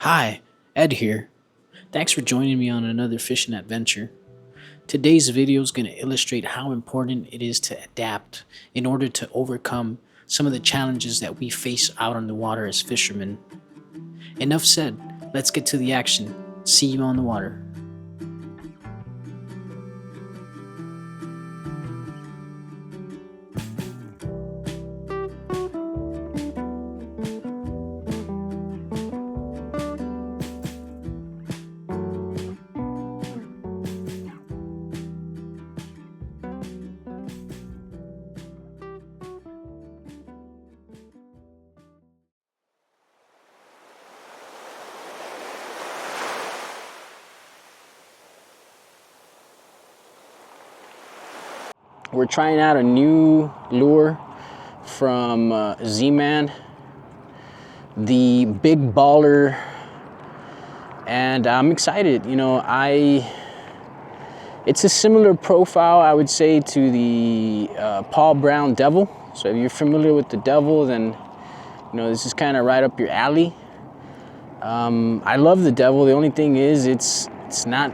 Hi, Ed here. Thanks for joining me on another fishing adventure. Today's video is going to illustrate how important it is to adapt in order to overcome some of the challenges that we face out on the water as fishermen. Enough said, let's get to the action. See you on the water. We're trying out a new lure from Z-Man, the Big Baller, and I'm excited. It's a similar profile, I would say, to the Paul Brown Devil. So if you're familiar with the Devil, then this is kind of right up your alley. I love the Devil. The only thing is it's not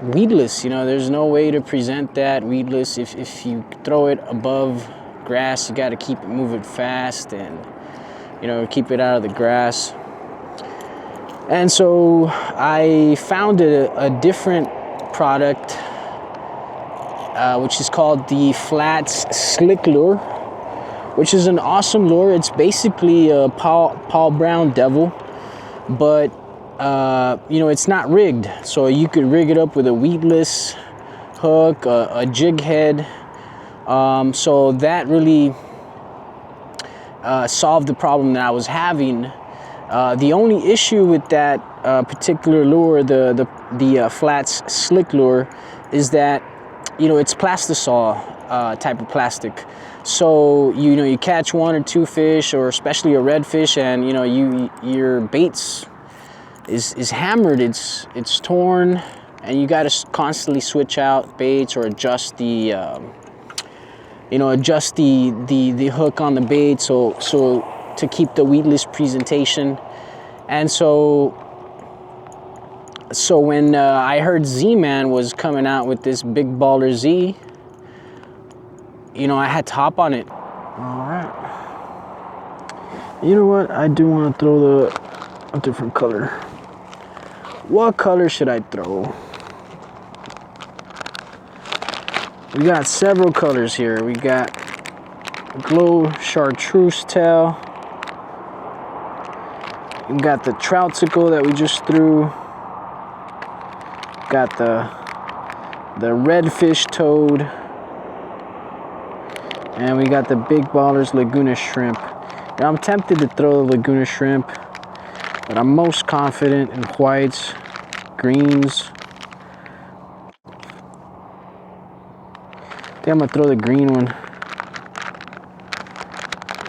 weedless. There's no way to present that weedless. If you throw it above grass, you got to keep it moving fast and keep it out of the grass. And so I found a different product which is called the Flats Slick Lure, which is an awesome lure. It's basically a Paul Brown Devil, but it's not rigged, so you could rig it up with a weedless hook, a jig head. So that really solved the problem that I was having. The only issue with that particular lure, the Flats Slick Lure, is that it's plastisol type of plastic. So you catch one or two fish, or especially a redfish, and your baits is hammered, it's torn, and you got to constantly switch out baits or adjust the the hook on the bait so to keep the weedless presentation. And so when I heard Z-Man was coming out with this Big Baller Z, I had to hop on it. All right, you know what, I do want to throw a different color. What color should I throw? We got several colors here. We got glow chartreuse tail. We got the trouticle that we just threw. Got the redfish toad. And we got the Big Baller's Laguna shrimp. And I'm tempted to throw the Laguna shrimp, but I'm most confident in whites, greens. I think I'm gonna throw the green one.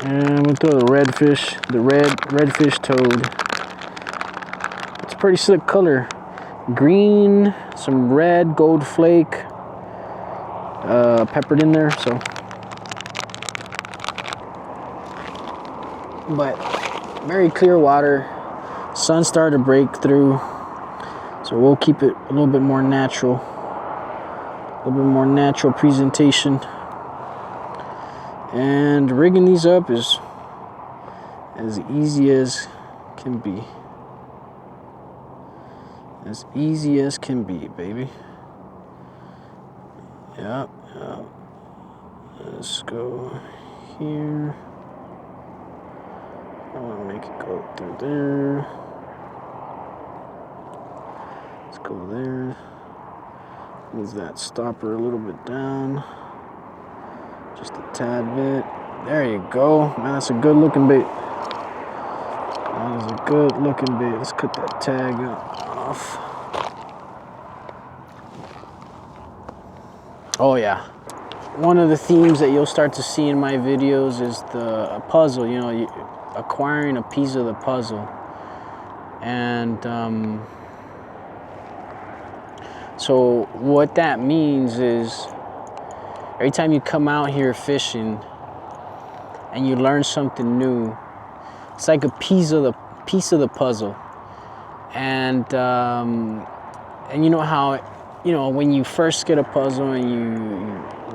And I'm gonna throw the redfish, the redfish toad. It's a pretty slick color. Green, some red, gold flake, peppered in there, so. But very clear water. Sun started to break through, so we'll keep it a little bit more natural. A little bit more natural presentation. And rigging these up is as easy as can be. As easy as can be, baby. Yep. Let's go here. I want to make it go through there. Let's go there. Move that stopper a little bit down. Just a tad bit. There you go. Man, that's a good looking bait. That is a good looking bait. Let's cut that tag off. Oh yeah. One of the themes that you'll start to see in my videos is the puzzle, acquiring a piece of the puzzle. And so what that means is every time you come out here fishing and you learn something new, it's like a piece of the puzzle. And you know how, you know, when you first get a puzzle and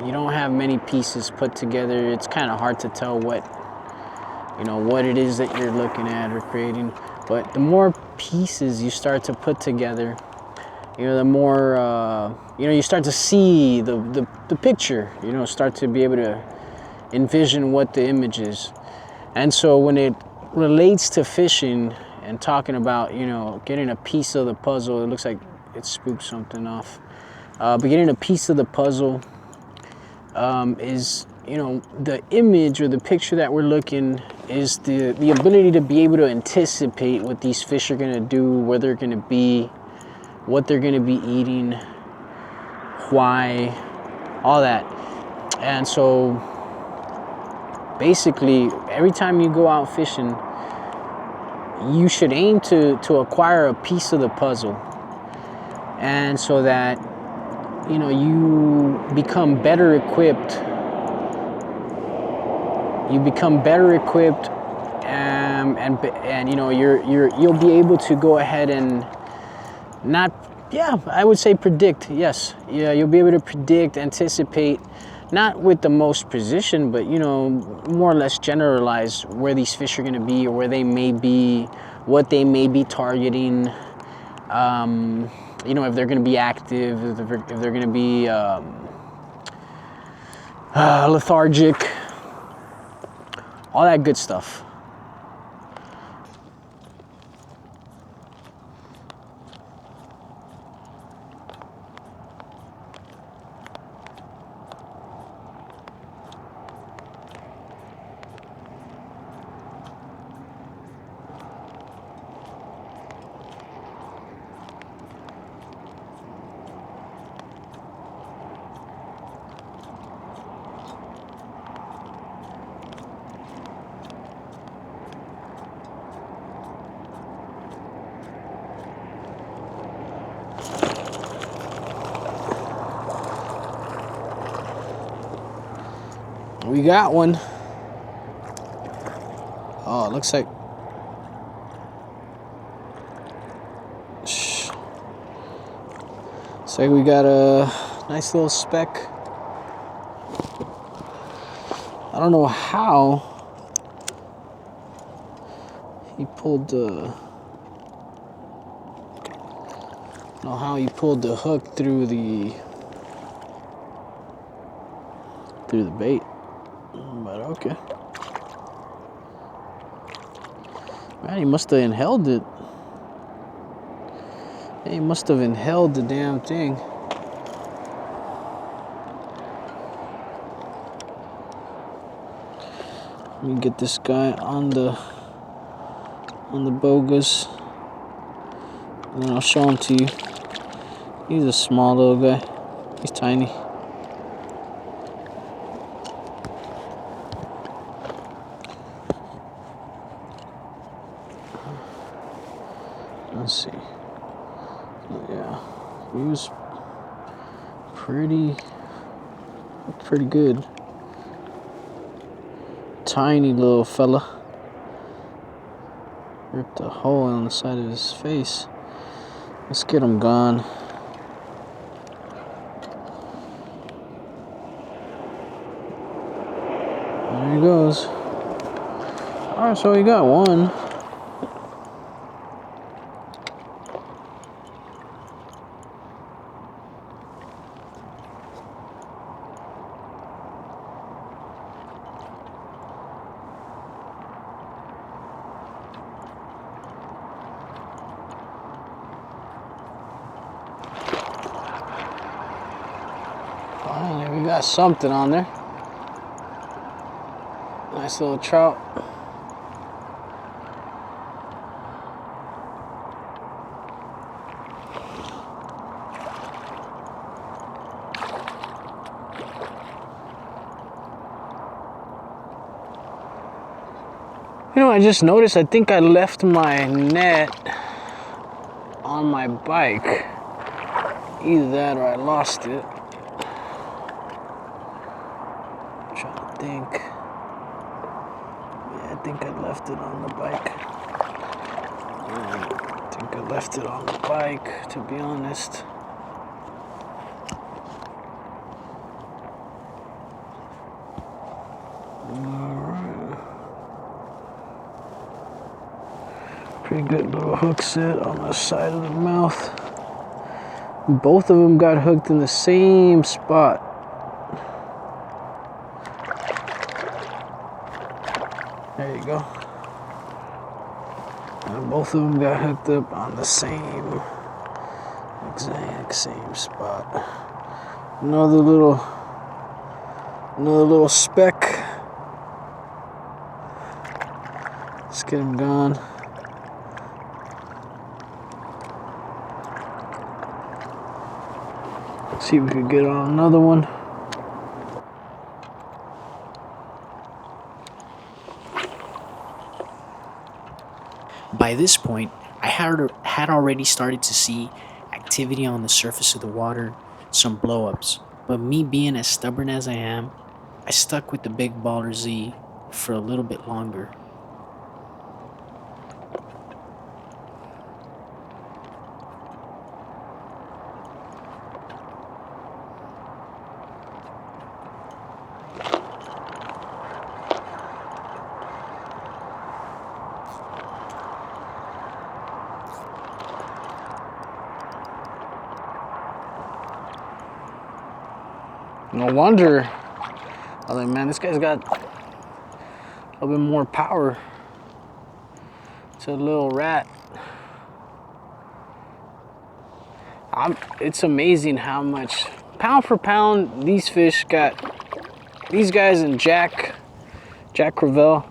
you don't have many pieces put together, it's kind of hard to tell what, you know, what it is that you're looking at or creating. But the more pieces you start to put together, you know, the more, you know, you start to see the picture, you know, start to be able to envision what the image is. And so when it relates to fishing and talking about, you know, getting a piece of the puzzle, it looks like it spooked something off. But getting a piece of the puzzle is, you know, the image or the picture that we're looking is the ability to be able to anticipate what these fish are gonna do, where they're gonna be, what they're gonna be eating, why, all that. And so basically, every time you go out fishing, you should aim to acquire a piece of the puzzle. And so that, you know, you become better equipped. You become better equipped, and you know, you'll be able to go ahead and not, yeah, I would say predict. Yes, yeah, you'll be able to predict, anticipate, not with the most precision, but, you know, more or less generalize where these fish are going to be or where they may be, what they may be targeting. You know, if they're going to be active, if they're going to be lethargic, all that good stuff. We got one. Oh, it looks like, looks like we got a nice little speck. I don't know how he pulled the, I don't know how he pulled the hook through the bait, but okay. Man, he must have inhaled it. He must have inhaled the damn thing. Let me get this guy on the bogus, and then I'll show him to you. He's a small little guy. He's tiny. Let's see. Yeah, he was pretty good. Tiny little fella. Ripped a hole on the side of his face. Let's get him gone. There he goes. Alright, so we got one. Finally, we got something on there. Nice little trout. You know, I just noticed, I think I left my net on my bike. Either that or I lost it. I'm trying to think. Yeah, I think I left it on the bike. I think I left it on the bike, to be honest. Alright. Pretty good little hook set on the side of the mouth. Both of them got hooked in the same spot. There you go. And both of them got hooked up on the exact same spot. Another little speck. Let's get him gone. See if we could get on another one. By this point, I had already started to see activity on the surface of the water, some blow-ups. But me being as stubborn as I am, I stuck with the big baller Z for a little bit longer. No wonder. I was like, man, this guy's got a little bit more power. It's a little rat. It's amazing how much, pound for pound, these fish got, these guys and Jack Crevalle,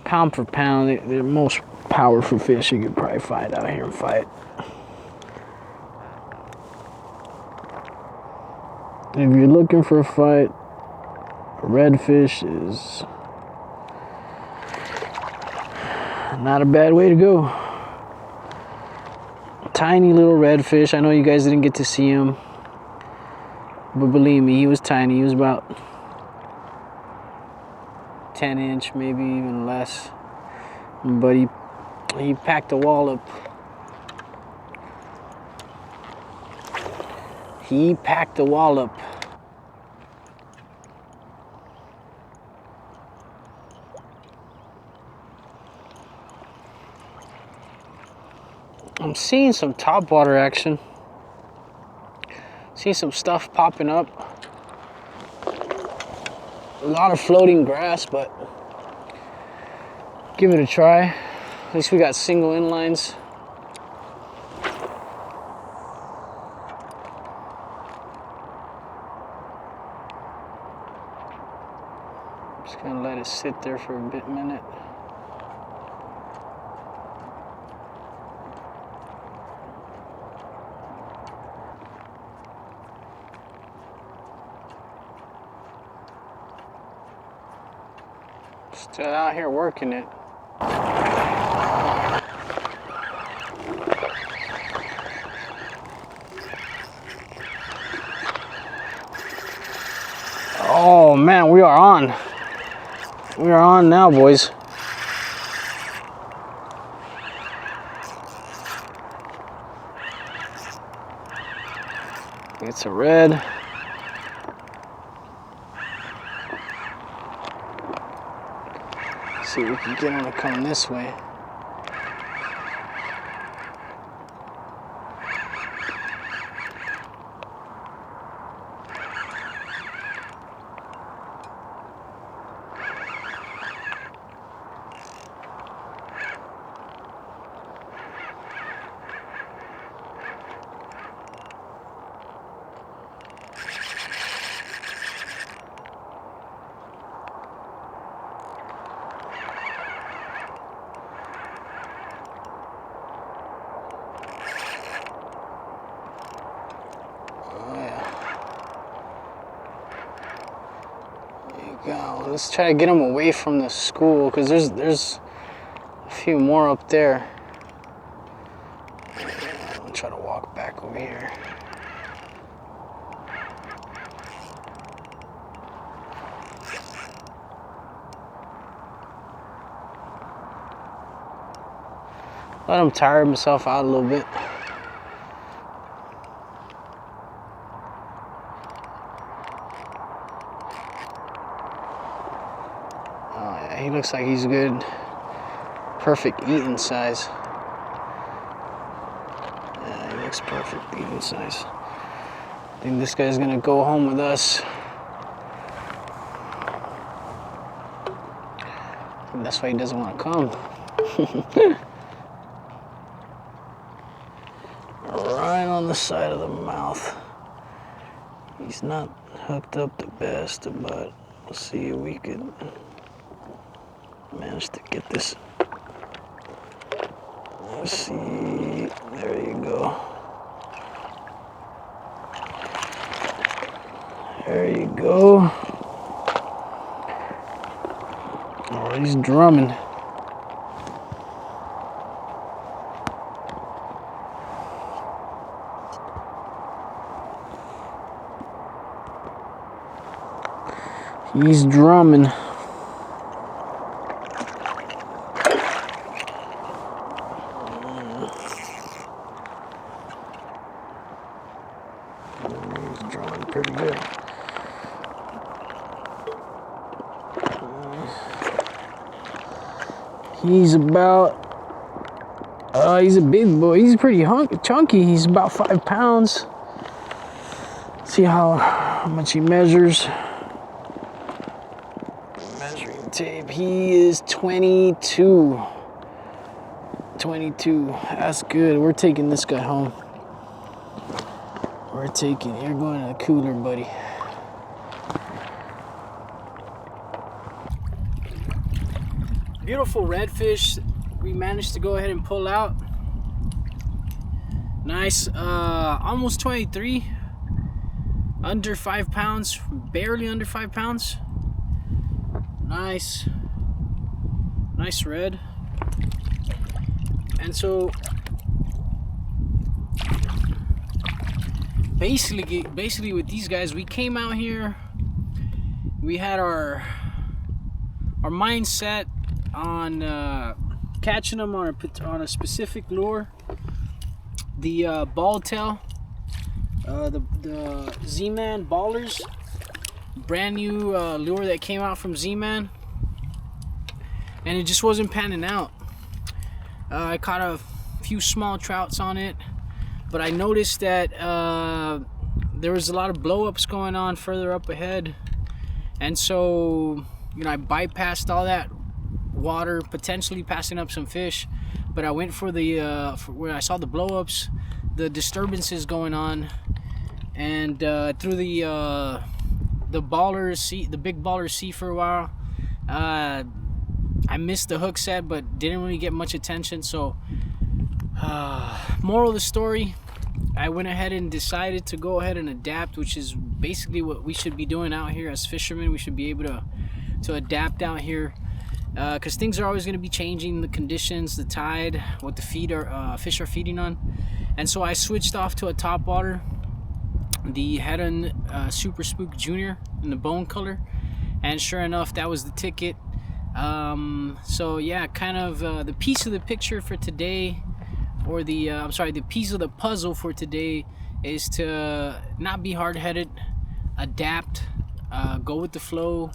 pound for pound, they're the most powerful fish you could probably find out here and fight. If you're looking for a fight, redfish is not a bad way to go. Tiny little redfish. I know you guys didn't get to see him, but believe me, he was tiny. He was about 10-inch, maybe even less. But he packed a wallop. He packed a wallop. I'm seeing some topwater action. See some stuff popping up. A lot of floating grass, but give it a try. At least we got single inlines. Just gonna let it sit there for a minute. Still out here working it. Oh man, we are on. We are on now, boys. It's a red. See if we can get him to come this way. Go. Let's try to get them away from the school, because there's a few more up there. I'll try to walk back over here. Let him tire himself out a little bit. Oh yeah, he looks like he's good. Perfect eating size. Yeah, he looks perfect eating size. I think this guy's gonna go home with us. And that's why he doesn't want to come. Right on the side of the mouth. He's not hooked up the best, but we'll see if we can manage to get this. Let's see. There you go. There you go. Oh, he's drumming. He's drumming. He's drumming pretty good. He's about, he's a big boy. He's pretty chunky. He's about 5 pounds. See how much he measures. Measuring tape. He is 22. 22. That's good. We're taking this guy home. You're going to the cooler, buddy. Beautiful redfish we managed to go ahead and pull out. Nice, almost 23, under 5 pounds, barely under 5 pounds. Nice red. And so basically with these guys, we came out here, we had our mindset on catching them on a specific lure, the ball tail, the Z-Man Ballers, brand new lure that came out from Z-Man, and it just wasn't panning out. I caught a few small trouts on it, but I noticed that there was a lot of blow-ups going on further up ahead, and so I bypassed all that water, potentially passing up some fish, but I went for the for where I saw the blow-ups, the disturbances going on, and through the ballers, the big baller sea for a while. I missed the hook set, but didn't really get much attention. So moral of the story, I went ahead and decided to go ahead and adapt, which is basically what we should be doing out here as fishermen. We should be able to adapt out here, because things are always going to be changing, the conditions, the tide, what the fish are feeding on. And so I switched off to a top water, the Head-On Super Spook Junior in the bone color, and sure enough, that was the ticket. So yeah, kind of the piece of the picture for today, or the the piece of the puzzle for today, is to not be hard-headed, adapt, go with the flow,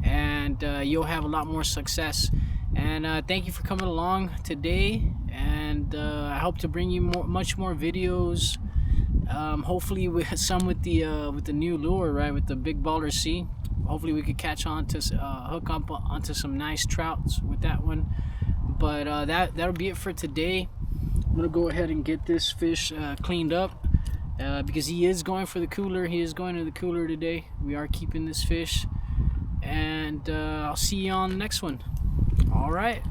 and you'll have a lot more success. And thank you for coming along today, and I hope to bring you much more videos, hopefully with the new lure, right, with the big baller sea. Hopefully we could catch on to hook up onto some nice trouts with that one. But that'll be it for today. I'm gonna go ahead and get this fish cleaned up, because he is going for the cooler. He is going to the cooler today. We are keeping this fish, and I'll see you on the next one. All right.